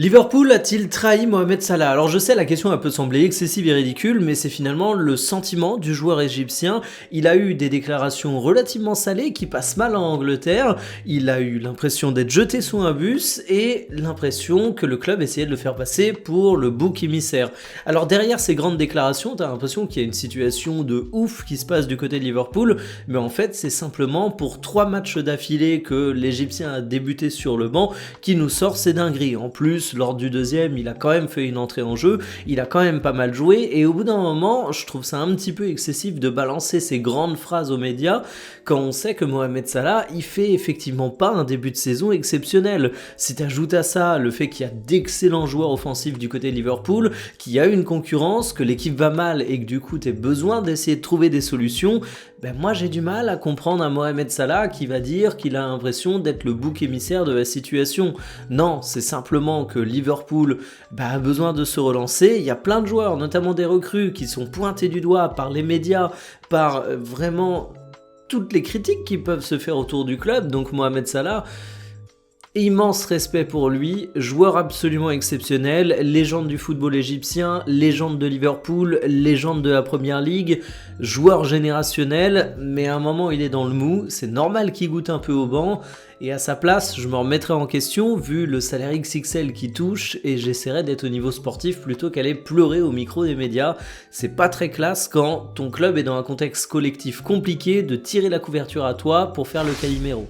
Liverpool a-t-il trahi Mohamed Salah? Alors je sais, la question peut sembler excessive et ridicule, mais c'est finalement le sentiment du joueur égyptien. Il a eu des déclarations relativement salées qui passent mal en Angleterre, il a eu l'impression d'être jeté sous un bus et l'impression que le club essayait de le faire passer pour le bouc émissaire. Alors derrière ces grandes déclarations, t'as l'impression qu'il y a une situation de ouf qui se passe du côté de Liverpool, mais en fait c'est simplement pour 3 matchs d'affilée que l'Égyptien a débuté sur le banc qui nous sort ces dingueries. En plus, lors du deuxième, il a quand même fait une entrée en jeu, il a quand même pas mal joué, et au bout d'un moment, je trouve ça un petit peu excessif de balancer ces grandes phrases aux médias quand on sait que Mohamed Salah, il fait effectivement pas un début de saison exceptionnel. Si t'ajoutes à ça le fait qu'il y a d'excellents joueurs offensifs du côté de Liverpool, qu'il y a une concurrence, que l'équipe va mal et que du coup t'as besoin d'essayer de trouver des solutions, ben moi j'ai du mal à comprendre un Mohamed Salah qui va dire qu'il a l'impression d'être le bouc émissaire de la situation. Non, c'est simplement que Liverpool a besoin de se relancer. Il y a plein de joueurs, notamment des recrues, qui sont pointés du doigt par les médias, par vraiment toutes les critiques qui peuvent se faire autour du club. Donc Mohamed Salah, immense respect pour lui, joueur absolument exceptionnel, légende du football égyptien, légende de Liverpool, légende de la Première Ligue, joueur générationnel, mais à un moment il est dans le mou, c'est normal qu'il goûte un peu au banc, et à sa place je me remettrai en question vu le salaire XXL qui touche, et j'essaierai d'être au niveau sportif plutôt qu'aller pleurer au micro des médias. C'est pas très classe quand ton club est dans un contexte collectif compliqué de tirer la couverture à toi pour faire le Calimero.